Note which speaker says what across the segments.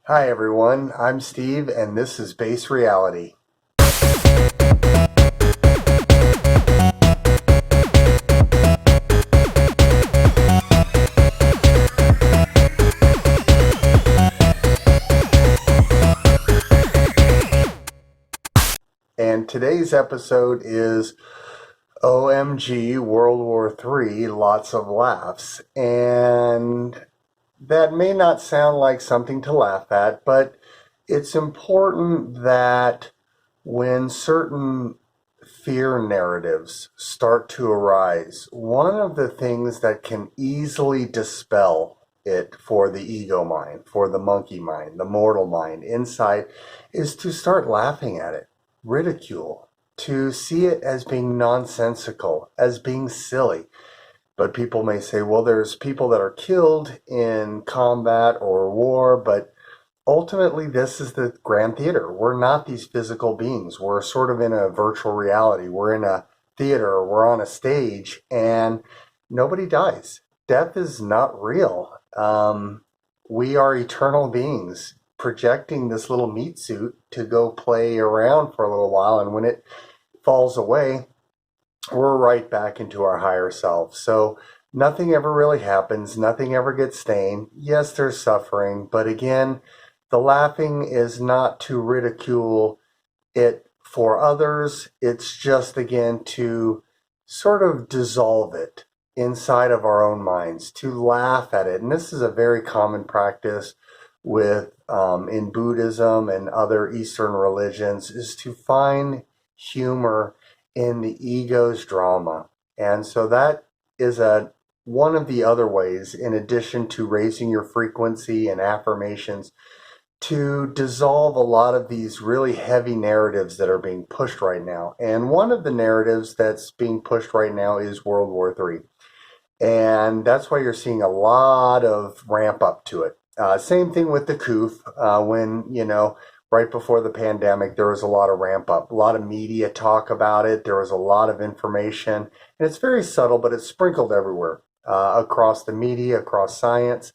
Speaker 1: Hi everyone, I'm Steve and this is Base Reality. And today's episode is OMG World War III, lots of laughs. And that may not sound like something to laugh at, but it's important that when certain fear narratives start to arise, one of the things that can easily dispel it for the ego mind, for the monkey mind, the mortal mind inside, is to start laughing at it, ridicule, to see it as being nonsensical, as being silly. But people may say, well, there's people that are killed in combat or war, but ultimately this is the grand theater. We're not these physical beings. We're sort of in a virtual reality. We're in a theater, we're on a stage, and nobody dies. Death is not real. We are eternal beings projecting this little meat suit to go play around for a little while, and when it falls away, we're right back into our higher self. So nothing ever really happens. Nothing ever gets stained. Yes, there's suffering, but again, the laughing is not to ridicule it for others. It's just, again, to sort of dissolve it inside of our own minds, to laugh at it. And this is a very common practice with in Buddhism and other Eastern religions, is to find humor in the ego's drama. And so that is one of the other ways, in addition to raising your frequency and affirmations, to dissolve a lot of these really heavy narratives that are being pushed right now. And one of the narratives that's being pushed right now is World War III. And that's why you're seeing a lot of ramp up to it. Same thing with the COOF, when, right before the pandemic, there was a lot of ramp up, a lot of media talk about it. There was a lot of information, and it's very subtle, but it's sprinkled everywhere, across the media, across science,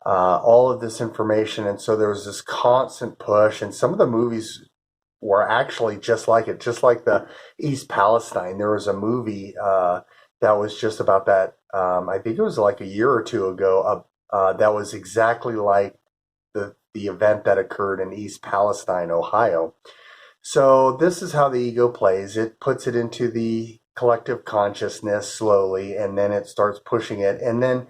Speaker 1: all of this information. And so there was this constant push, and some of the movies were actually just like it, just like the East Palestine. There was a movie that was just about that. I think it was like a year or two ago. That was exactly like the event that occurred in East Palestine, Ohio. So this is how the ego plays. It puts it into the collective consciousness slowly, and then it starts pushing it, and then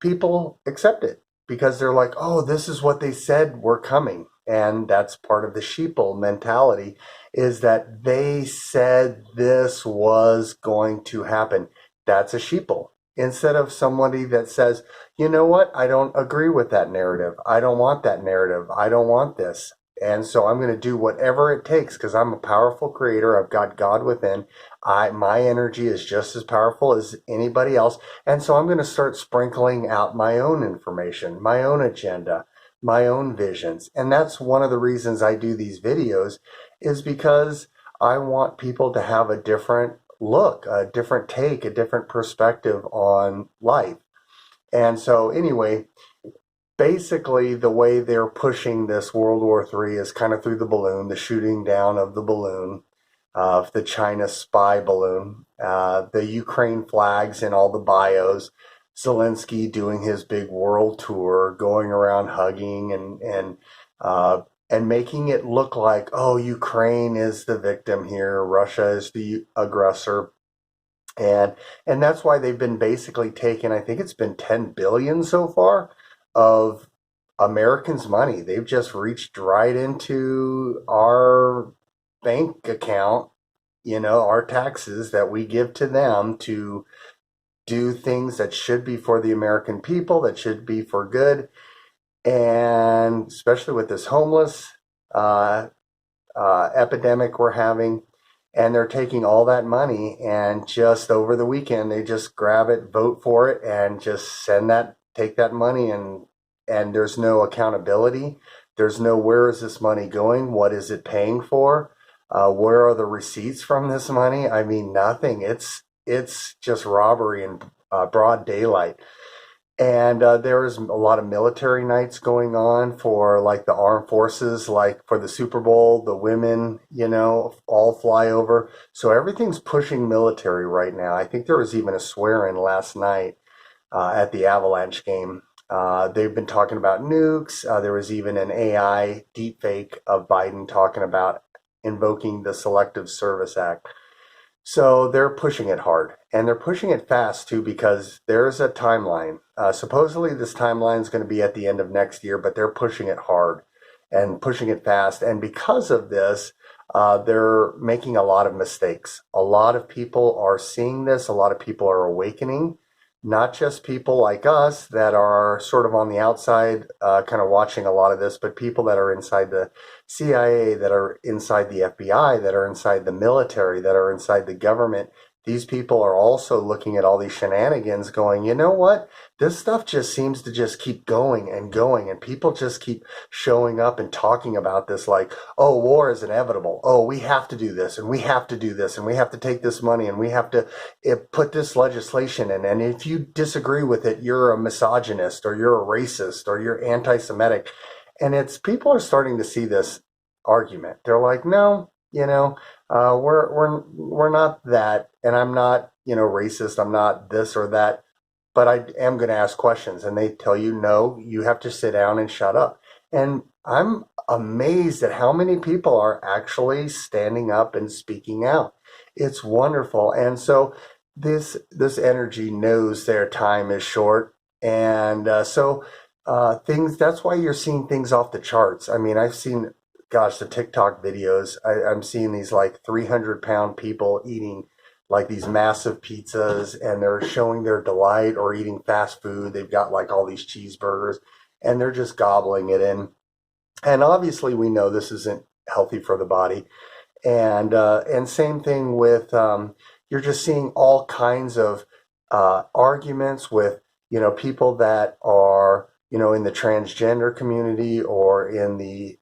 Speaker 1: people accept it because they're like, oh, this is what they said were coming. And that's part of the sheeple mentality, is that they said this was going to happen. That's a sheeple. Instead of somebody that says, you know what, I don't agree with that narrative. I don't want that narrative. I don't want this. And so I'm going to do whatever it takes because I'm a powerful creator. I've got God within. My energy is just as powerful as anybody else. And so I'm going to start sprinkling out my own information, my own agenda, my own visions. And that's one of the reasons I do these videos, is because I want people to have a different look, a different take, a different perspective on life. And so anyway, basically the way they're pushing this World War III is kind of through the balloon, the shooting down of the balloon, of the China spy balloon, the Ukraine flags in all the bios, Zelensky doing his big world tour, going around hugging and making it look like, oh, Ukraine is the victim here, Russia is the aggressor. And that's why they've been basically taking, I think it's been 10 billion so far of Americans' money. They've just reached right into our bank account, our taxes that we give to them to do things that should be for the American people, that should be for good. And especially with this homeless epidemic we're having, and they're taking all that money, and just over the weekend they just grab it, vote for it, and just take that money, and there's no accountability. There's no, where is this money going? What is it paying for? Where are the receipts from this money? I mean, nothing. It's just robbery in broad daylight. And there is a lot of military nights going on for like the armed forces, like for the Super Bowl, the women, all fly over. So everything's pushing military right now. I think there was even a swear-in last night at the Avalanche game. They've been talking about nukes. There was even an AI deepfake of Biden talking about invoking the Selective Service Act. So they're pushing it hard, and they're pushing it fast too because there's a timeline. Supposedly, this timeline is going to be at the end of next year, but they're pushing it hard and pushing it fast. And because of this, they're making a lot of mistakes. A lot of people are seeing this. A lot of people are awakening. Not just people like us that are sort of on the outside, kind of watching a lot of this, but people that are inside the CIA, that are inside the FBI, that are inside the military, that are inside the government. These people are also looking at all these shenanigans going, you know what? This stuff just seems to just keep going and going. And people just keep showing up and talking about this like, oh, war is inevitable. Oh, we have to do this and we have to do this and we have to take this money and we have to put this legislation in. And if you disagree with it, you're a misogynist or you're a racist or you're anti-Semitic. And it's people are starting to see this argument. They're like, no, we're not that, and I'm not, racist. I'm not this or that, but I am going to ask questions. And they tell you, no, you have to sit down and shut up. And I'm amazed at how many people are actually standing up and speaking out. It's wonderful. And so this energy knows their time is short, and things. That's why you're seeing things off the charts. I mean, I've seen, gosh, the TikTok videos. I'm seeing these like 300-pound people eating like these massive pizzas, and they're showing their delight, or eating fast food. They've got like all these cheeseburgers, and they're just gobbling it in. And obviously, we know this isn't healthy for the body. And same thing with you're just seeing all kinds of arguments with people that are in the transgender community, or in the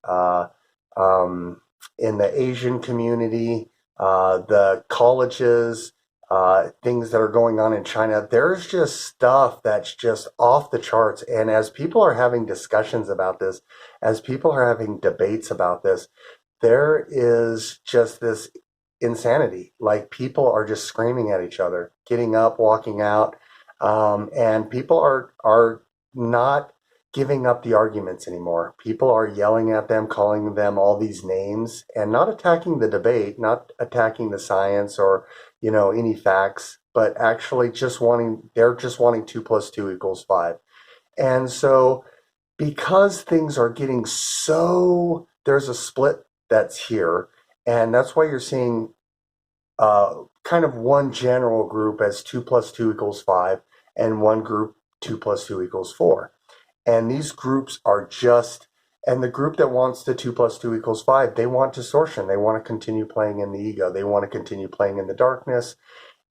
Speaker 1: Asian community, the colleges, things that are going on in China. There's just stuff that's just off the charts. And as people are having discussions about this, as people are having debates about this, there is just this insanity. Like, people are just screaming at each other, getting up, walking out, and people are not giving up the arguments anymore. People are yelling at them, calling them all these names, and not attacking the debate, not attacking the science or any facts, but actually they're just wanting 2 + 2 = 5. And so, because things are getting there's a split that's here, and that's why you're seeing kind of one general group as 2 + 2 = 5, and one group 2 + 2 = 4. And these groups are and the group that wants the 2 + 2 = 5, they want distortion. They want to continue playing in the ego. They want to continue playing in the darkness.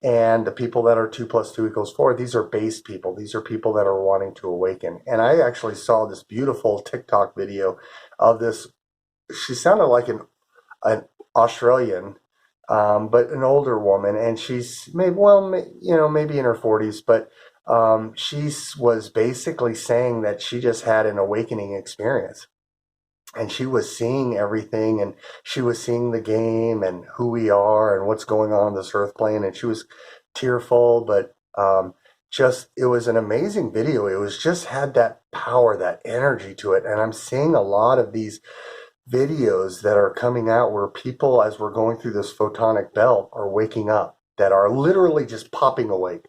Speaker 1: And the people that are 2 + 2 = 4, these are base people. These are people that are wanting to awaken. And I actually saw this beautiful TikTok video of this. She sounded like an Australian, but an older woman, and she's maybe in her 40s, but she was basically saying that she just had an awakening experience, and she was seeing everything, and she was seeing the game and who we are and what's going on this earth plane, and she was tearful, but it was an amazing video. It was just had that power, that energy to it. And I'm seeing a lot of these videos that are coming out where people, as we're going through this photonic belt, are waking up, that are literally just popping awake.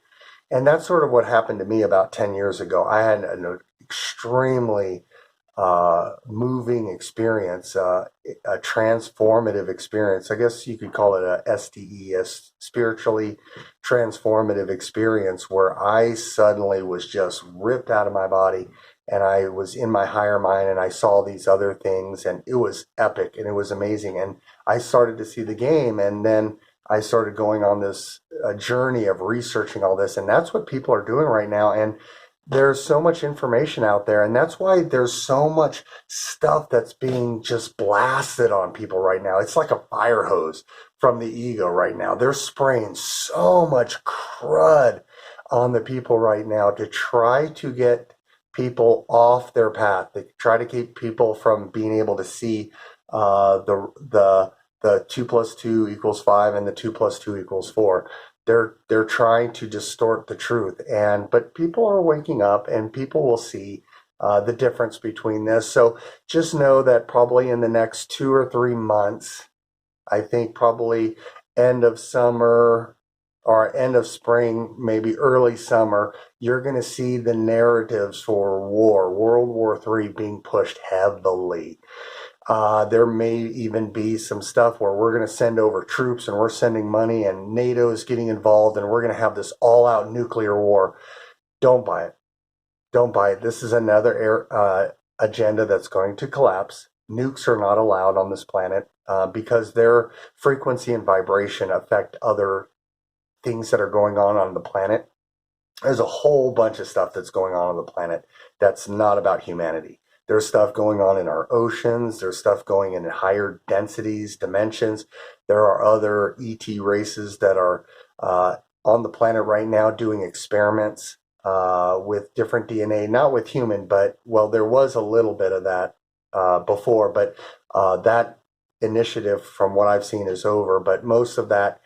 Speaker 1: And that's sort of what happened to me about 10 years ago. I had an extremely moving experience, a transformative experience. I guess you could call it a STE, a spiritually transformative experience, where I suddenly was just ripped out of my body, and I was in my higher mind, and I saw these other things, and it was epic, and it was amazing. And I started to see the game, and then I started going on this journey of researching all this, and that's what people are doing right now. And there's so much information out there, and that's why there's so much stuff that's being just blasted on people right now. It's like a fire hose from the ego right now. They're spraying so much crud on the people right now to try to get people off their path. They try to keep people from being able to see the 2 plus 2 equals 5 and the 2 plus 2 equals 4. They're trying to distort the truth, but people are waking up, and people will see the difference between this. So just know that probably in the next 2 or 3 months, I think probably end of summer or end of spring, maybe early summer, you're going to see the narratives for World War III, being pushed heavily. There may even be some stuff where we're going to send over troops, and we're sending money, and NATO is getting involved, and we're going to have this all-out nuclear war. Don't buy it. Don't buy it. This is another agenda that's going to collapse. Nukes are not allowed on this planet because their frequency and vibration affect other things that are going on the planet. There's a whole bunch of stuff that's going on the planet that's not about humanity. There's stuff going on in our oceans. There's stuff going in higher densities, dimensions. There are other ET races that are on the planet right now doing experiments with different DNA, not with human, but, well, there was a little bit of that before, but that initiative, from what I've seen, is over. But most of that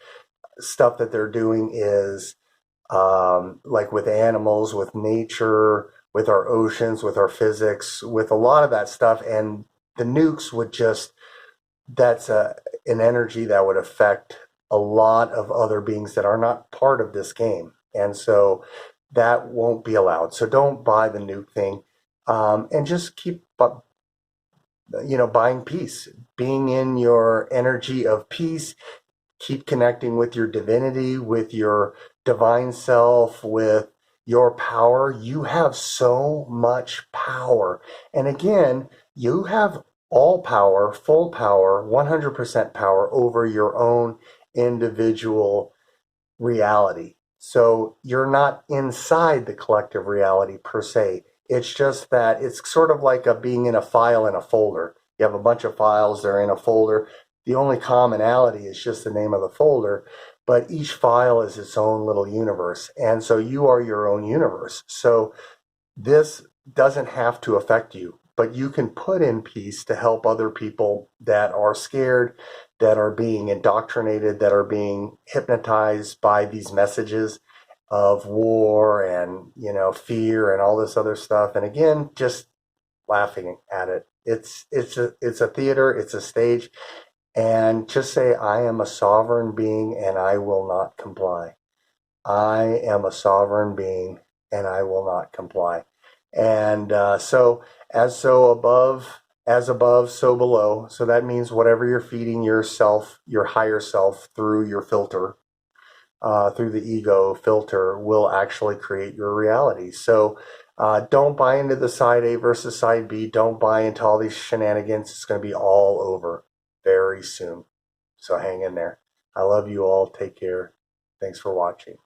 Speaker 1: stuff that they're doing is like with animals, with nature, with our oceans, with our physics, with a lot of that stuff. And the nukes would that's an energy that would affect a lot of other beings that are not part of this game. And so that won't be allowed. So don't buy the nuke thing, and just keep, buying peace, being in your energy of peace. Keep connecting with your divinity, with your divine self, with your power. You have so much power. And again, you have all power, full power, 100% power over your own individual reality. So you're not inside the collective reality per se. It's just that it's sort of like being in a file in a folder. You have a bunch of files, they're in a folder. The only commonality is just the name of the folder, but each file is its own little universe. And so you are your own universe. So this doesn't have to affect you, but you can put in peace to help other people that are scared, that are being indoctrinated, that are being hypnotized by these messages of war and, fear and all this other stuff. And again, just laughing at it. It's a theater, it's a stage. And just say, I am a sovereign being and I will not comply. I am a sovereign being and I will not comply. And as above, so below. So that means whatever you're feeding yourself, your higher self, through your filter, through the ego filter, will actually create your reality. So don't buy into the side A versus side B. Don't buy into all these shenanigans. It's going to be all over very soon. So hang in there. I love you all. Take care. Thanks for watching.